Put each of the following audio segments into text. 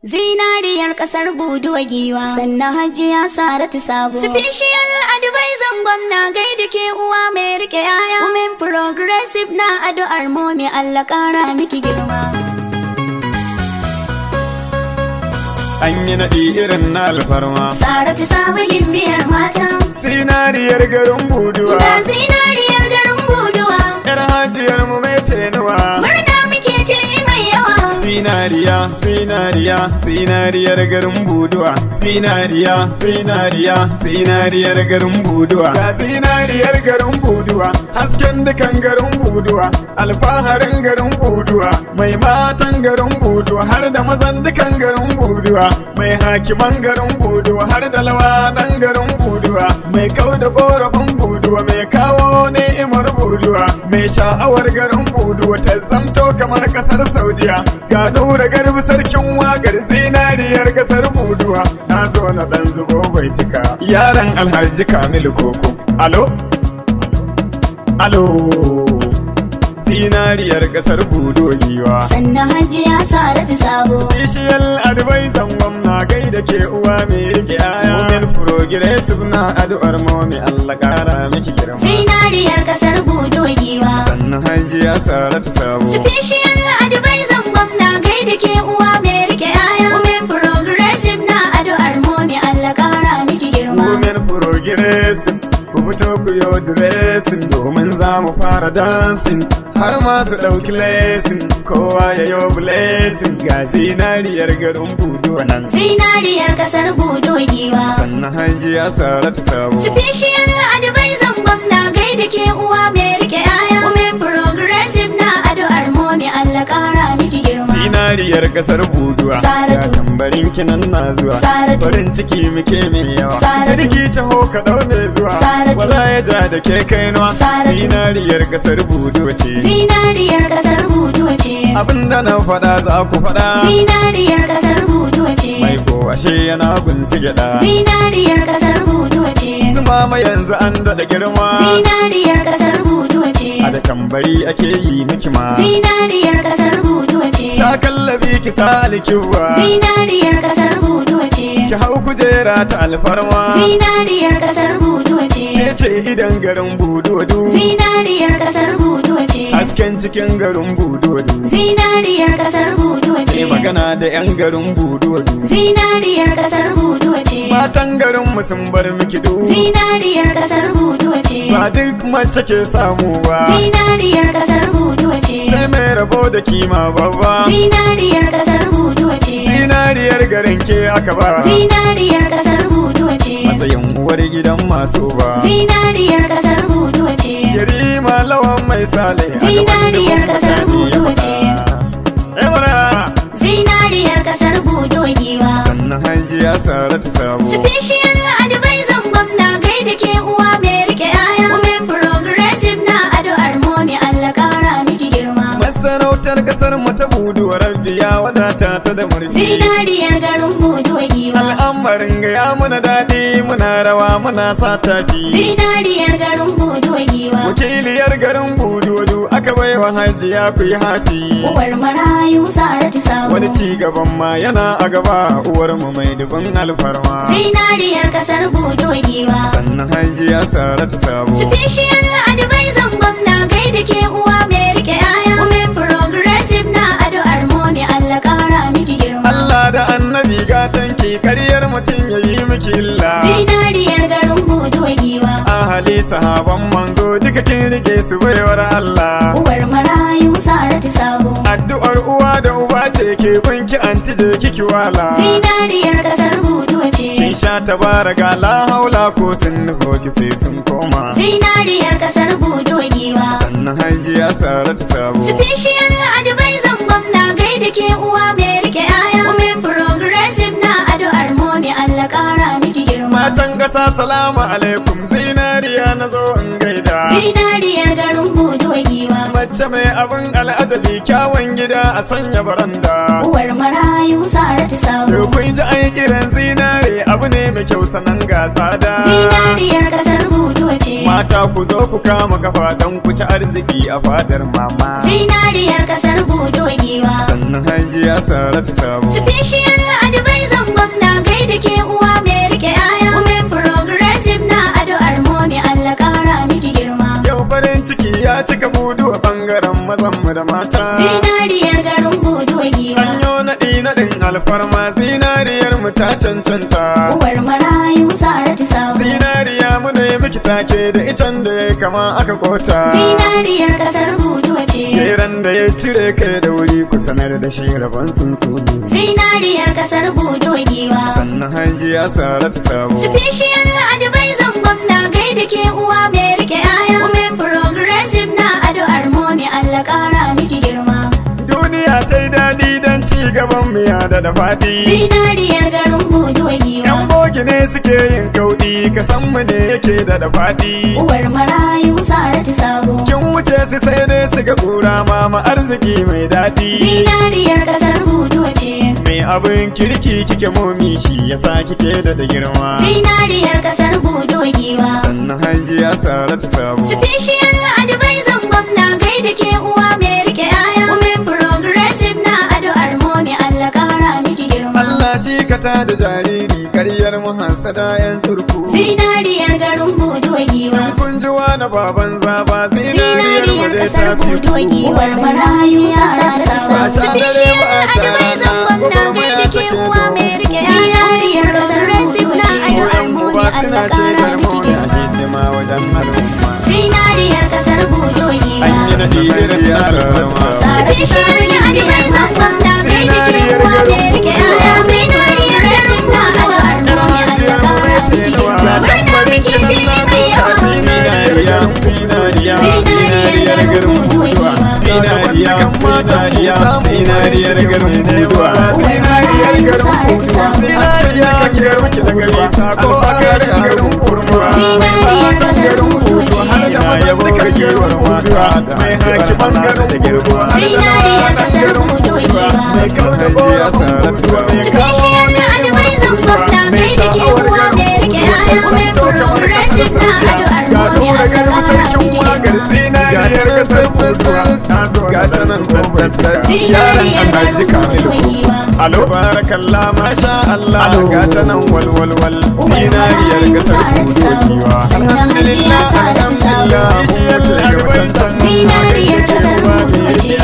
Zinariyar kasar buduwa giwa, sannan hajjiya Saratu Sabo. Special advisor gwamna gaida ke uwa mai rike yaya. Women progressive na addu'ar momi Allah kara miki girma. An yi naɗi irin na alfarma. Saratu Sabo gimbiyar mata. Zinariyar garin buduwa. Ga zinariyar garin buduwa. Yar hajjiyar mu mai tenuwa. Murna muke ce mai yawa. Zinariya, zinariya, zinariyar garin buduwa. Zinariya, zinariya, zinariyar garin buduwa. Ga zinariyar garin buduwa, hasken dukan garin buduwa, alfaharin garin buduwa, mai matan garin buduwa har da mazan dukan garin buduwa, mai hakiman garin buduwa har da lawanan garin buduwa, mai kau da korafin buduwa, mai kawo ni'imar buduwa, mai sha'awar garin buduwa ta zamto kamar kasar Saudiya. Ga ɗora garbi sarkin wagar zinariyar kasar buduwa. Na zo na ɗan zubo bai cika yaran Alhaji Kamilu Koko. Alo? Alo? Zinariyar kasar buduwa giwa. Sannan hajjiya Saratu Sabo. Special advisor gwamna gaida ke uwa mai rike aya. Women progressive na addu'ar momi Allah kara miki girma. Zinariyar kasar buduwa giwa. Sannan hajjiya Saratu Sabo. Special advisor gwamna gaida ke uwa mai rike aya. Women progressive na addu'ar momi Allah kara miki girma. Women progressive ku fito ku yo dressing domin za mu fara dancing har ma su ɗauki lesson kowa ya yo blessing. Ga zinariyar garin buduwa nan. Zinariyar kasar buduwa giwa. Sannan hajjiya Saratu Sabo. Special advisor gwamna gaida ke uwa mai rike aya. Women progressive na addu'ar momi Allah kara miki girma. Zinariyar kasar buduwa. Saratu. Ga tambarin kinan na zuwa. Saratu. Farin ciki muke mai yawa. Saratu. Jirgi taho ka ɗau mai zuwa. Saratu. Wala ya ja da ke kainuwa. Saratu. Zinariyar kasar buduwa ce. Zinariyar kasar buduwa ce. Abinda na faɗa za ku faɗa. Zinariyar kasar buduwa ce. Mai ko ashe yana gunsi gyaɗa. Zinariyar kasar buduwa ce. Su mama yanzu an daɗa girma. Zinariyar kasar buduwa ce. A da tambari ake yi miki ma. Zinariyar kasar buduwa ce. Sa kallabi ki sa alkiwa. Zinariyar kasar buduwa ce. Ki hau kujera ta alfarma. Zinariyar kasar buduwa ce. Ke ce idan garin buduwadu. Zinariyar kasar buduwa ce. Hasken cikin garin buduwadu. Zinariyar kasar buduwa ce. Ke magana da 'yan garin buduwadu. Zinariyar kasar buduwa ce. Matan garin mu sun bar miki du. Zinariyar kasar buduwa ce. Ba duk mace ke samu ba. Zinariyar kasar buduwa ce. Sai mai rabo da kima babba. Zinariyar kasar buduwa ce. Zinariyar garin ke aka ba. Zinariyar kasar buduwa ce. Matsayin uwar gidan masu ba. Zinariyar kasar buduwa ce. Yarima lawan mai sale. Zinariyar kasar buduwa ce. Zinariyar kasar buduwa giwa. Sannan hajjiya Saratu Sabo. Special advisor gwamna gaida ke uwa mai rike aya. Women progressive na addu'ar momi Allah kara miki girma. Masarautar kasar mu ta buduwa rabbi ya wadata ta da murfi. Zinariyar garin buduwa giwa. Al'amarin ga ya muna daɗi muna rawa muna sa tafi. Zinariyar garin buduwa giwa. Wakiliyar garin buduwadu aka baiwa hajjiya ku yi hafi. Uwar marayu Saratu Sabo. Wani ci gaban ma yana a gaba uwar mu mai dubin alfarma. Zinariyar kasar buduwa giwa. Sannan hajjiya Saratu Sabo. Special advisor gwamna gaida ke uwa mai rike aya. Women progressive na addu'ar momi Allah kara miki girma. Allah da annabi gatanki karyar mutum ya yi miki illa. Zinariyar garin buduwa giwa. Ahali sahaban manzo duka kin rike su baiwar Allah. Uwar marayu Saratu Sabo. Addu'ar uwa da uba ce ke banki anti je kiki wala. Zinariyar kasar buduwa ce. Kin sha tabaraga la haula ko sun nufo ki sai sun koma. Zinariyar kasar buduwa giwa. Sannan hajjiya Saratu Sabo. Special advisor gwamna gaida ke uwa mai rike aya. Women progressive na addu'ar momi Allah kara miki girma. Matan ƙasa salamu alaikum zinariya na zo in gaida. Zinariyar garin buduwa giwa. Mace mai abin al'ajabi kyawun gida a sanya baranda. Uwar marayu Saratu Sabo. Kun ji ai kiran zinare abu ne mai kyau sanan ga tsada. Zinariyar kasar buduwa ce. Mata ku zo ku kama kafa don ku ci arziki a fadar mama. Zinariyar kasar buduwa giwa. Sannan hajji hajjiya Saratu Sabo. Special advice gwamna gaida ke uwa mai rike yaya. Women progressive na addu'ar momi Allah kara miki girma. Yau farin ciki ya cika buduwa bangaren mazan mu da mata. Zinariyar garin buduwa giwa. An yo naɗin alfarma zinariyar mu ta cancanta. Uwar marayu Saratu Sabo. Zinariya mu ne miki take da icen da ya kama aka kota. Zinariyar kasar buduwa ce. Geran da ya cire kai da wuri ku sanar da shi rabon sunsuni. Zinariyar kasar buduwa giwa. Sannan hajjiya Saratu Sabo. Special advice gwamna gaida ke uwa mai rike yaya. Women progressive na addu'ar momi Allah kara miki girma. Duniya ta yi daɗi don ci gaban mu ya da faɗi. Zinariyar garin buduwa giwa. Yan bogi ne suke yin kauɗi ka san mu ne yake da faɗi. Uwar marayu Saratu Sabo. Kin wuce su sai dai su ga kura mama arziki mai daɗi. Zinariyar kasar buduwa ce. Mai abin kirki kike momi shi yasa kike da girma. Zinariyar kasar buduwa giwa. Sannan hajjiya Saratu Sabo. Special advice gwamna gaida ke uwa mai rike yaya. Women progressive na addu'ar momi Allah kara miki girma. Allah shi ka ta da jariri karyar mu hasada yan surku. Zinariyar garin buduwa giwa. Kun ji wani baban zaba zinariyar mu dai kasar ta fi buduwa giwa. Marayu Saratu Sabo. Special advice gwamna gaida ke uwa mai rike yaya. Zinariyar kasar na addu'ar momi Allah kara miki girma. wajen al'umma. Zinariyar kasar buduwa giwa. An yi naɗi irin na alfarma. Special advice gwamna gaida ke uwa mai rike yaya. Zinariyar kasar na addu'ar momi Allah kara miki girma. Murna muke ji mai yawa. Zinariyar garin buduwa. Zinariyar garin buduwa. Zinariyar garin buduwa. Zinariyar garin buduwa. Sako a garin garin kurmuwa. Mai garin buduwa. Har da yabo ga gewar mata. Mai hakiman garin buduwa. Zinariyar kasar buduwa. Mai kauda ƙorar buduwa. Special advice gwamna gaida ke uwa mai rike yaya. Women progressive na addu'ar momi Allah kara miki girma. Zinariyar kasar buduwa. Ga ta nan tas yaran alhaji Kamilu. Alo barakallah masha Allah ga ta nan walwalwal. Zinariyar kasar buduwa. Alhamdulillah alhamdulillah. Bishiyar albarkan Zinariyar kasar buduwa ce.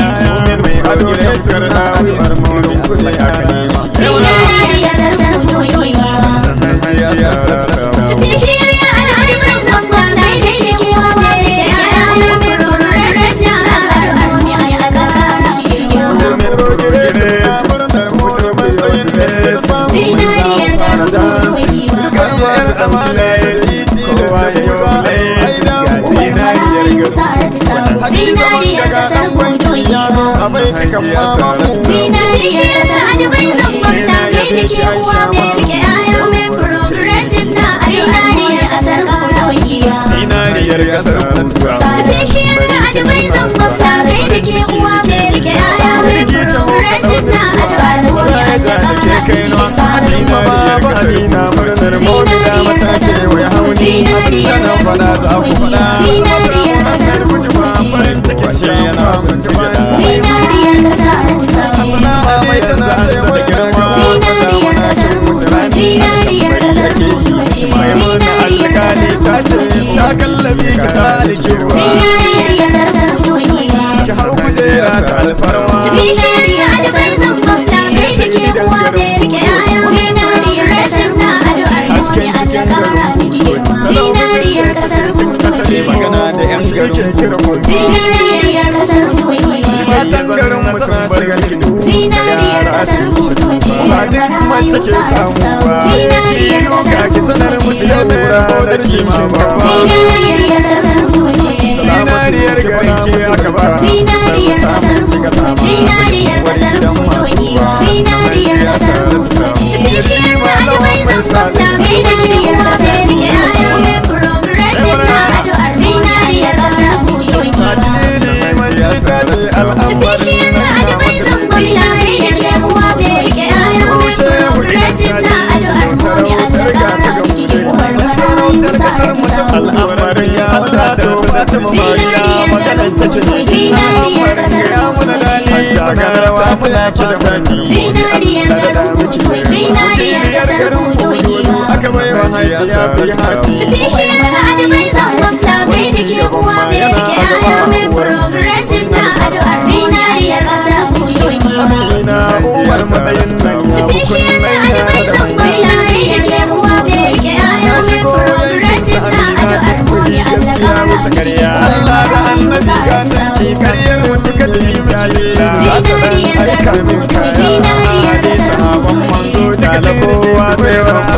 mai ado da sarda wuyar mawar kudi a kalima. Zinariyar kasar buduwa. Special advice gwamna gaida ke uwa mai rike yaya. Women progressive na addu'ar momi Allah kara miki girma. Zinariyar garin buduwa. Zinariyar kasar buduwa. Zinariyar advice gwamna gaida ke uwa mai rike yaya. Women progressive na zinariyar kasar buduwa. Zinariyar kasar buduwa. Special advice gwamna gaida ke uwa mai rike yaya. Women progressive na addu'ar momi Allah kara miki girma. Zinariyar murnar mawuda mata ce wai hauni. Tana fada za ku fada. Zinariyar kasar buduwa ce. Farin ciki ce yana mun ci gada. Zinariyar kasar buduwa ce. Sana'a mai tana taimakon da girma. Zinariyar kasar buduwa. Zinariyar kasar buduwa ce. Mai mana alkali ta ce sa kallabi ka sa alkiwa. Zinariyar kasar buduwa ce. Ki hau kujera ta alfarma. Special advice gwamna gaida ke uwa mai rike yaya. Zinariyar kasar na addu'ar momi Allah kara miki girma. Zinariyar kasar buduwa ce. Magana da yan garin ke cire mutu. Zinariyar kasar buduwa ce. Matan garin mu sun bar gidu. Zinariyar kasar buduwa ce. Ba duk mace ke samu ba. Zinariyar kasar Ki sanar musu da lura da kishin gaba. Zinariyar kasar buduwa ce. Zinariyar garin ke aka ba. Zinariyar kasar buduwa. Zinariyar kasar buduwa. Zinariyar kasar buduwa. Special advice gwamna gaida ke uwa mai rike yaya. Women progressive na addu'ar zinariyar kasar buduwa. Special advice gwamna gaida ke uwa mai rike yaya. Women progressive na addu'ar momi Allah kara miki girma. Marayu Saratu Sabo. ki da baki Zinariyar garin buduwa, zinariyar kasar buduwa. aka bai wa hajjiya fi haƙi Special advice on gwamsa mai jike uwa mai rike aya mai progressive na addu'ar zinariyar kasar buduwa. Amina Umar matsayin nan ya Special advice on gwamsa mai jike uwa mai rike aya mai progressive na addu'ar muni Allah wuce ƙarya Allah da annabi ga sarki ƙaryar wuce ka ji yayi za ta dan aika min kaya Ali sahaban manzo da lakowa sai Allah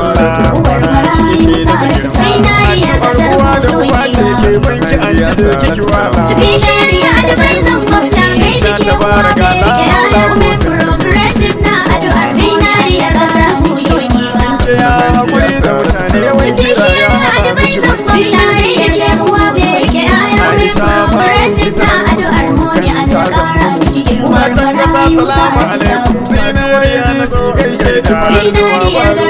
zinariyar kasar uwa da uwa ce ke banki an ji da kiki wala Special advice on gwamsa mai jike uwa mai rike aya mai progressive na addu'ar zinariyar kasar buduwa. ya haƙuri da mutane wanki da ya matan kasa salamu alaikum zinariya na su gaishe da zuwa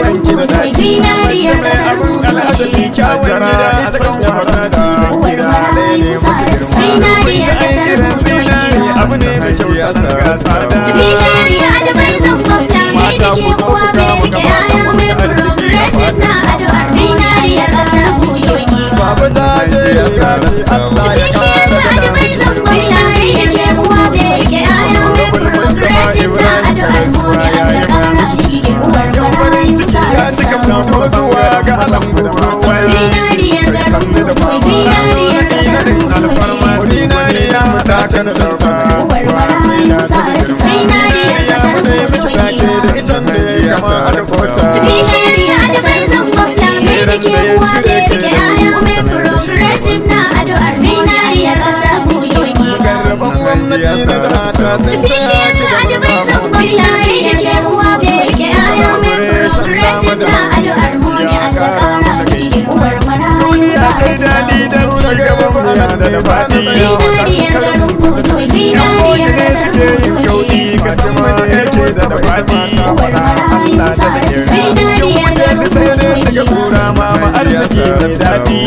wanki da daji mace mai abin al'adari kyawun gida a san yamarati gida ɗaya ne mafi girma kun ji an irin zinari abu ne mai kyau sanar ga tsada mata ku zo ku kama gaba ku ci arziki a fata babu ta ce ya sace Allah ya kara da daji ya cika fito zuwa ga alambu sannu da fama sanin alfarma zinariya ta cancanta ya ne miki take da itan da ya kama da kota idan da ya cire ke da garban gwamnati na da ta sun tsaya ki da duniya kai daɗi don ta gaba ana da faɗi yan boki ne suke yin gauɗi gaskama yake da faɗi Allah da da kin wuce su sai dai suka kura ma arziki mai daɗi